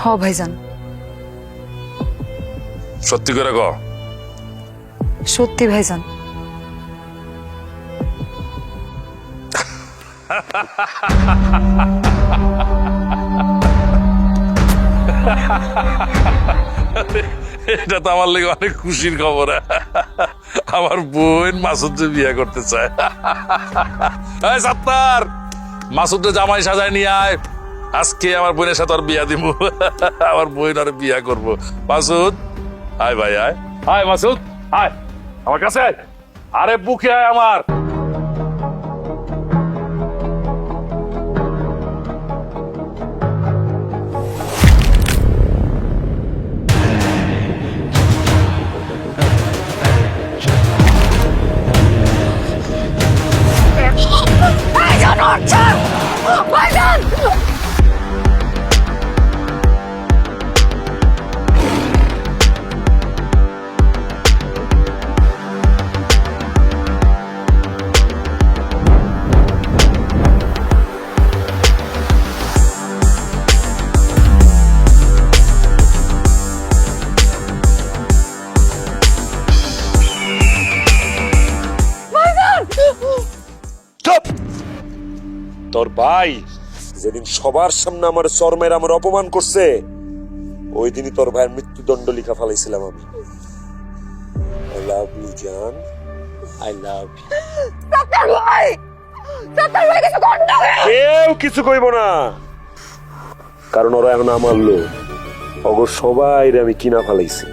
হ ভাইজান। সত্যি করে ক। সত্যি ভাইজান। এটা তো আমার লেগে অনেক খুশির খবর। আমার বোন মাসুদ বিয়ে করতে চায়। এই সাত্তার, মাসুদ জামাই সাজায় নিয়ে আয়, আজকে আমার বোনের সাথে আর বিয়া দিব। আমার বোন আর বিয়া করব। মাসুদ আয় ভাই, আয় আয় মাসুদ আয় আমার কাছে আয়। আরে বুকে আয় আমার। তোর ভাই যেদিন সবার সামনে আমার চরমের আমার অপমান করছে, ওই দিনই তোর ভাইয়ের মৃত্যুদণ্ড লিখা ফেলাইছিলাম আমি। আই লাভ ইউ জান, আই লাভ ইউ। কেউ কিছু কইব না, কারণ ওরা এখন আমার লোক। অগর সবাই আমি কিনা ফেলাইছি।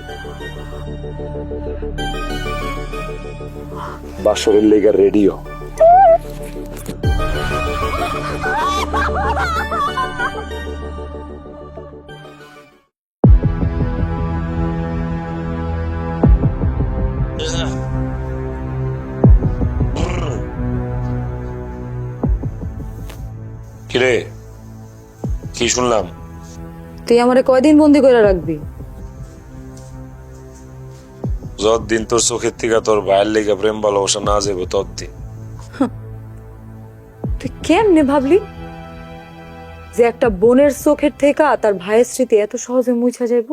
বাসরের লেগা রেডিও। কিরে, কি শুনলাম? তুই আমারে কয়দিন বন্দি করে রাখবি? যতদিন তোর চোখের থেকে তোর ভাইয়ের লেগে প্রেম ভালোবাসা না যাবো ততদিন। তুই কেমনে ভাবলি যে একটা বোনের চোখের থেকে তার ভাইয়ের স্মৃতি এত সহজে মুছা যাইব?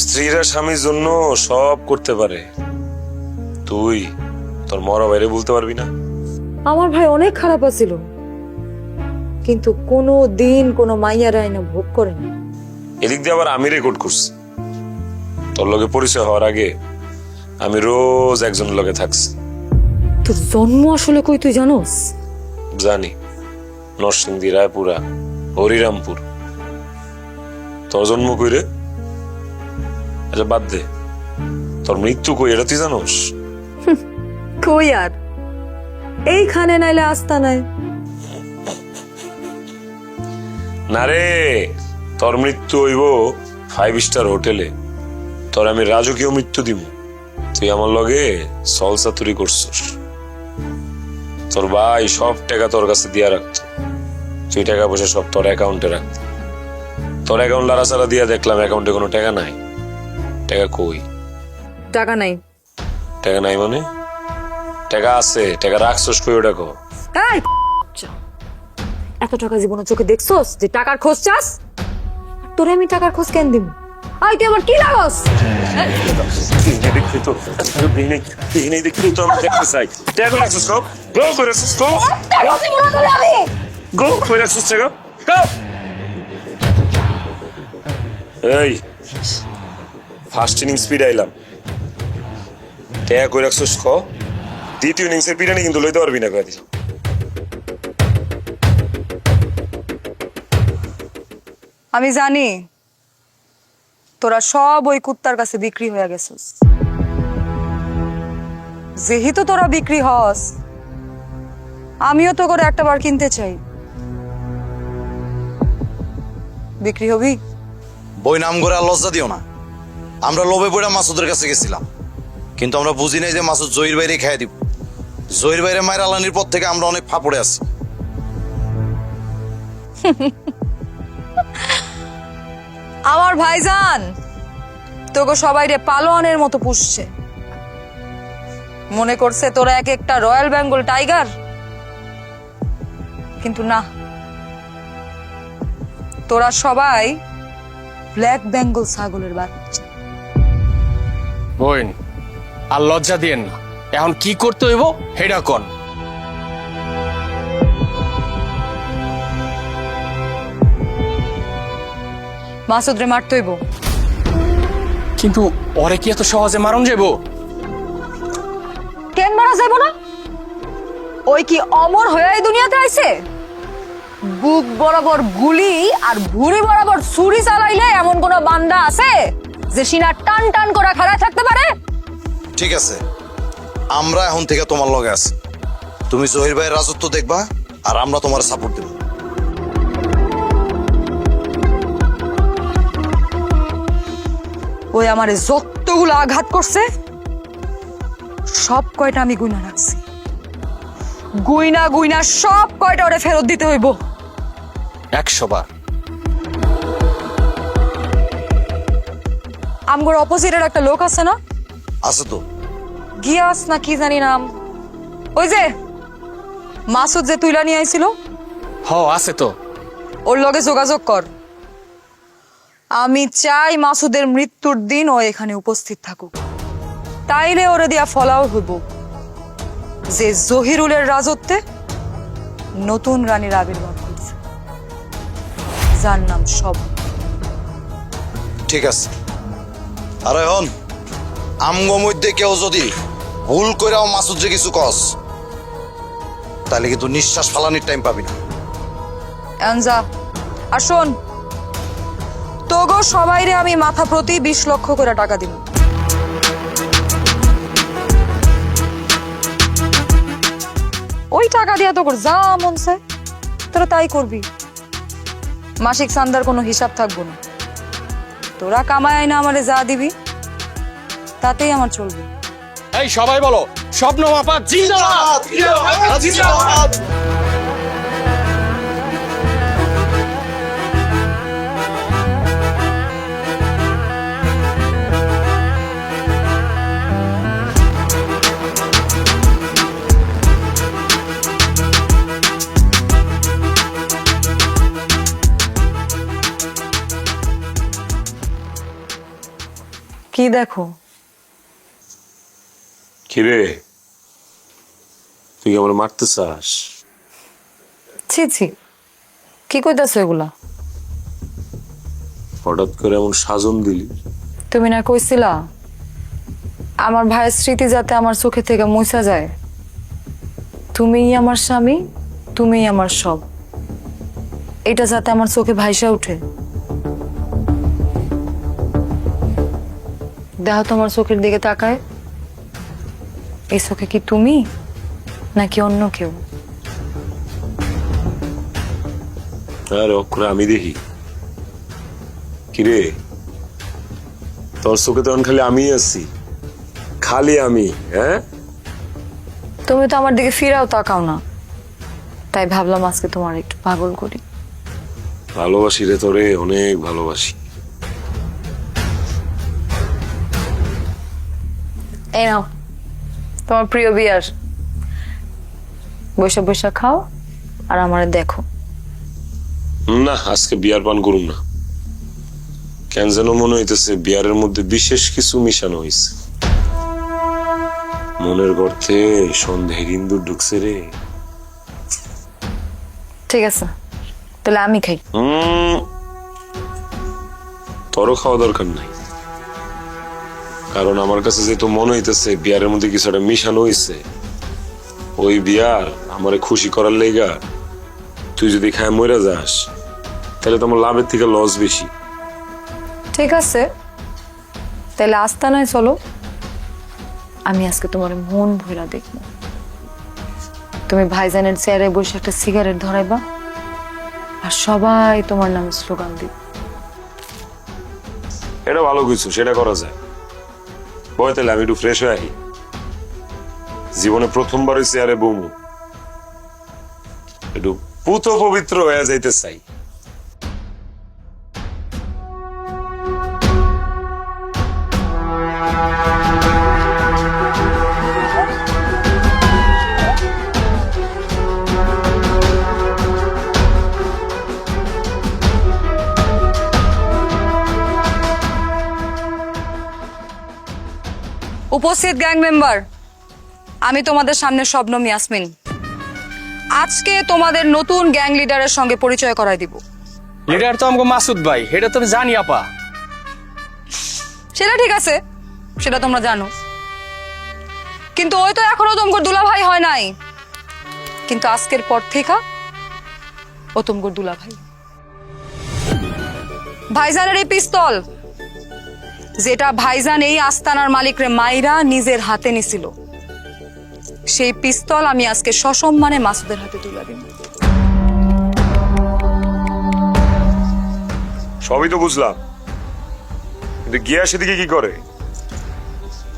স্ত্রীরা স্বামীর জন্য সব করতে পারে, তুই তোর মরা বাইরে বলতে পারবি না? আমার ভাই অনেক খারাপ আছিল, কিন্তু কোনো দিন কোনো মাইয়ার আইনা ভোগ করেনি। এদিক দিয়ে আবার আমি রেকর্ড করছি। তোর লগে পরিচয় হওয়ার আগে আমি রোজ একজনের লগে থাকছি। তোর জন্ম আসলে কই তুই জানোস? জানি, নরসিংদী, রায়পুরা, হরিরামপুর। তোর জন্ম কই রে? আচ্ছা বাদ দে, তোর মৃত্যু কই এটা তুই জানোস? কই আর, এইখানে নাইলে আস্তা নাই। না রে, তোর মৃত্যু হইব 5 স্টার হোটেলে। তোর আমি রাজকীয় মৃত্যু দিব। তুই আমার লগে সলসাতুরি করছস। তোর ভাই সব টাকা তোর কাছে দিয়া রাখতো, তুই টাকা পয়সা সব তোর অ্যাকাউন্টে রাখত। তোর অ্যাকাউন্ট লাড়াচাড়া দিয়া দেখলাম অ্যাকাউন্টে কোনো টাকা নাই। টাকা কই? টাকা নাই। টাকা নাই মানে? টাকা আছে, টাকা রাখছস কই ওটা কো? এই এত টাকা জীবনে চোখে দেখছস যে টাকার খোঁজ চাস? তোরে আমি টাকার খোঁজ কেন দিব? আই তুই আমার কি লাগস? দেখছি তো দেখছি তো আমি দেখতে চাই। টাকা রাখছস কো? গো করে রাখছস কো? গো করে রাখছস টাকা? এই ফার্স্ট ইনিংস স্পিড আইলাম, টাকা করে রাখছস কো? দ্বিতীয় ইনিংসের পিটানি কিন্তু লইতে পারবি না কয়ে দিলাম। আমি জানি তোরা সব ওই কুত্তার কাছে বিক্রি হয়ে গেছিস। যেহেতু তোরা বিক্রি হস, আমিও তো করে একটা বার কিনতে চাই। বিক্রি হবি? বই নাম করে আর লজ্জা দিও না। আমরা লোভে পড়ে মাসুদের কাছে গেছিলাম, কিন্তু আমরা বুঝি নাই যে মাসুদ জহির বাইরে খেয়ে দিব। জহির বাইরে মায়ের আলানির পর থেকে আমরা অনেক ফাপড়ে আছি। আমার ভাইজান তোকে সবাই রে পালোয়ানের মতো পুষছে, মনে করছে তোরা এক একটা রয়্যাল বেঙ্গল টাইগার, কিন্তু না, তোরা সবাই ব্ল্যাক বেঙ্গল ছাগলের বাচ্চা। বোন, আর লজ্জা দিয়েন না। এখন কি করতে হইব হেডা কোন? মাসুদ রে মারতে হইব। কিন্তু ওরে কি এত সহজে মারণ যাবো? কেন মারা যাইব না? ওই কি অমর হয়ে এই দুনিয়াতে আইছে? বুক বরাবর গুলি আর ভুঁড়ি বরাবর ছুরি চালাইলে এমন কোন বান্দা আছে যে সিনা টান টান করে খাড়ায় থাকতে পারে? ঠিক আছে, আমরা এখন থেকে তোমার লগে আছি। তুমি জহির ভাইয়ের রাজত্ব দেখবা আর আমরা তোমার সাপোর্ট দেব। ওই আমারে যতগুলো আঘাত করছে সব কয়টা আমি গুইনা রাখছি। গুইনা গুইনা সব কয়টা ওরে ফেরত দিতে হইব। 100 বার। আমগোর অপোজিটের একটা লোক আছে না, আছে তো, গিয়াস না কি জানি নাম, ওই যে মাসুদ যে তুইলা নিয়ে আইছিল, হ আছে তো। ওর লগে যোগাযোগ কর। আমি চাই মাসুদের মৃত্যুর দিন ও এখানে উপস্থিত থাকুক। তাইলে ওরে দিয়া ফলাও হইব যে জহিরুলের রাজত্বে নতুন রানীর আবির্ভাব করছে, যার নাম সব। ঠিক আছে। আর এখন আমগো মধ্যে কেউ যদি ভুল কইরাও মাসুদ যে কিছু কস, তাহলে কিন্তু নিঃশ্বাস ফালানির টাইম পাবি না। আনজা আর শোন, তোগো সবাইরে আমি মাথা প্রতি 20 লক্ষ করে টাকা দিব। ওই টাকা দিয়া তোর যা মন চায় তোরা তাই করবি। মাসিক চান্দার কোনো হিসাব থাকবো না। তোরা কামায় না আমারে যা দিবি তাতেই আমার চলবে। এই সবাই বলো স্বপ্ন মাপা জিন্দাবাদ। কি দেখো? কিরে, তুই আমার মারতে চাস? ছি ছি, কি কইতাছো এগুলা? হঠাৎ করে এমন সাজন দিলি। তুমি না কইছিলা আমার ভাইয়ের স্মৃতি যাতে আমার চোখে থেকে মুছা যায়। তুমিই আমার স্বামী, তুমিই আমার সব। এটা যাতে আমার চোখে ভাইসা উঠে। দেখো তোমার চোখের দিকে তাকায়, এই চোখে কি তুমি নাকি অন্য কেউ? আরে অক্ষরে আমি দেখি। কিরে, তোর চোখে তখন খালি আমি আছি, খালি আমি। হ্যাঁ, তুমি তো আমার দিকে ফিরাও তাকাও না, তাই ভাবলাম আজকে তোমার একটু পাগল করি। ভালোবাসি রে তোরে, অনেক ভালোবাসি। এই নাও তোমার প্রিয় বিয়ার, বৈশা বৈশা খাও আর আমারে দেখো। না, আজকে বিয়ার পান করুন না। কেন যেন মনে হইতেছে বিয়ারের মধ্যে বিশেষ কিছু মিশানো হয়েছে। মনের গর্তে সন্দেহের ইন্দুর ঢুকছে রে। ঠিক আছে, তাহলে আমি খাই। তোরও খাওয়া দরকার নাই, কারণ আমার কাছে যেহেতু মনে হইতেছে বিয়ারের মধ্যে কিছু একটা মিশানো হয়েছে। ওই বিয়ার আমারে খুশি করার লেগা তুই যদি খায় মরে যাস, তাহলে তো আমার লাভের থেকে লস বেশি। ঠিক আছে, তাহলে আস্তানায় চলো, আমি আজকে তোমার মন ভরা দেখবো। তুমি ভাইজানের চেয়ারে বসে একটা সিগারেট ধরাইবা আর সবাই তোমার নামে স্লোগান দিবে। এটা ভালো কিছু, সেটা করা যায়। বয় তাহলে আমি একটু ফ্রেশ হয়ে আহি। জীবনে প্রথমবার ওই চেয়ারে বমু, একটু পুত পবিত্র হয়ে যাইতে চাই। উপস্থিত গ্যাং মেম্বার, আমি তোমাদের সামনে শবনম ইয়াসমিন। আজকে তোমাদের নতুন গ্যাং লিডারের সঙ্গে পরিচয় করায় দিব। লিডার তো আমাকে মাসুদ ভাই, এটা তো আমি জানি আপা। সেটা ঠিক আছে, সেটা তোমরা জানো, কিন্তু ওই তো এখনো তোমার দুলাভাই হয় নাই। কিন্তু আজকের পর থেকে ও তোমার দুলাভাই। ভাইজানের এই পিস্তল, যেটা ভাইজান এই আস্তানার মালিকরে মাইরা নিজের হাতে নিছিল, সেই পিস্তল আমি আজকে সসম্মানে মাসুদের হাতে তুলে দিব। সবই তো বুঝলাম, কিন্তু গিয়া সেদিকে কি করে?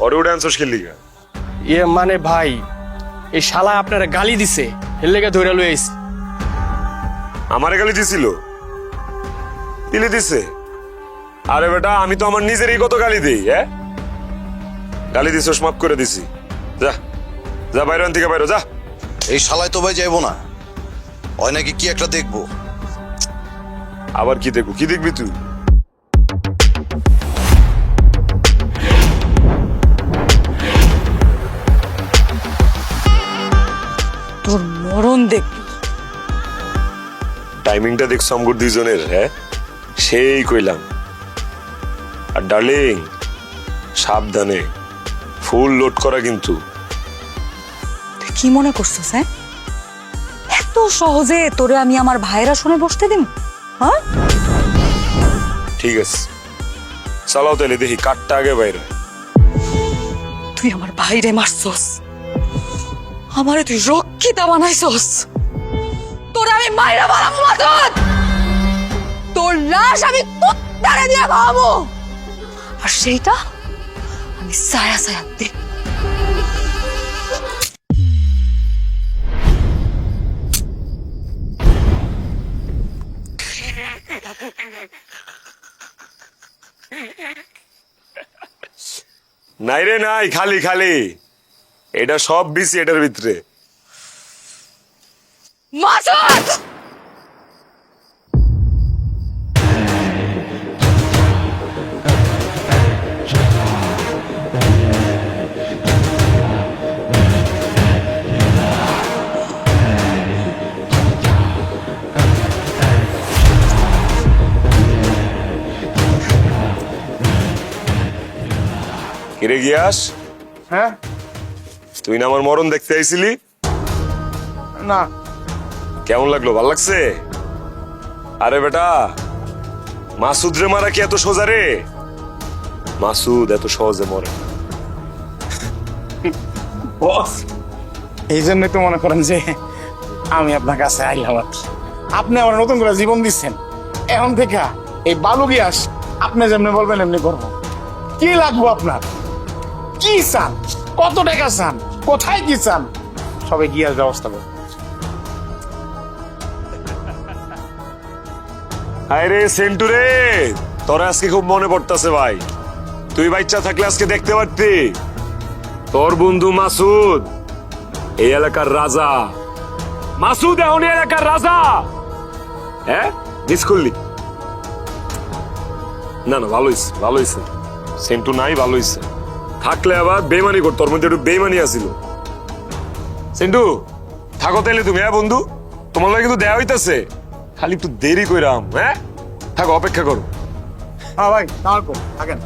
অরে ওটা অ্যান্সার খেললি গা? ইয়ে মানে ভাই, এই শালা আপনারা গালি দিছে, এর লেগে ধরে লই আইছি। আমারে গালি দিছিল? দিলে দিছে? আরে বেটা, আমি তো আমার নিজেরই কত গালি দিই। হ্যাঁ, গালি দিছ, মাফ করে দিছি। যা যা, বাইরে থেকে বাইরে যা। এই শালায় তো ভাই যাইবো না, হয় নাকি কি একটা দেখবো। আবার কি দেখবো? কি দেখবি তুই? তোর মরণ দেখবি। টাইমিংটা দেখছো আমগুর দুইজনের? হ্যাঁ, সেই কইলাম। আর ডার্লিং, সাবধানে, ফুল লোড করা কিন্তু। তুই কি মনে করছিস? হ্যাঁ, এত সহজে তোরে আমি আমার ভাইয়েরা শুনে বসতে দিম? হ্যাঁ, ঠিক আছে, চালাও তাহলে, দেখি কাঠটা আগে বাইরে। তুই আমার ভাইরে মারছস, আমারে তুই রক্ষিতা বানাইছস, তোর আমি মাইরা বানাবো মাসুদ, তোর লাশ আমি কুত্তারে দিয়ে খাওয়াবো, আর সেইটা আমি সায়া সায়া দেখ। নাই রে নাই, খালি খালি, এটা সব বিসি এটার ভিতরে। মাসুদ কিরে গিয়াস, হ্যাঁ তুই না আমার মরণ দেখতে আইছিলি? না কেমন লাগলো? ভাল লাগছে? আরে বেটা, মাসুদ রে মারা কি এত সোজা রে? মাসুদ এত সহজে মরে না। বস, এই জন্যই তো মনে করেন যে আমি আপনার কাছে আইলাম আর কি। আপনি আমার নতুন করে জীবন দিচ্ছেন, এখন থেকে এই বালু গিয়াস আপনি যেমনি বলবেন এমনি করবো। কি লাগবো আপনার? কি চান? কত টাকা চান? কোথায় কি চান? সবে গিয়াস ব্যবস্থা করবো। আরে সেন্টু রে, তোর আজকে খুব মনে পড়তাছে ভাই। তুই বাচ্চা থাকলে আজকে দেখতে পারতি তোর বন্ধু মাসুদ এই এলাকার রাজা। মাসুদ এখন এই এলাকার রাজা। হ্যাঁ, মিস করলি? না না, ভালো হয়েছে, ভালো হয়েছে। সেন্টু নাই, ভালো হয়েছে। থাকলে আবার বেমানি কর, তোর মধ্যে একটু বেমানি আসিল। সেন্টু থাকো তাইলে তুমি, হ্যাঁ বন্ধু, তোমার লাগে কিন্তু দেয়া হইতাছে, খালি একটু দেরি কইরাম। হ্যাঁ থাকো, অপেক্ষা করো। হ্যাঁ ভাই, তারপর থাকেন।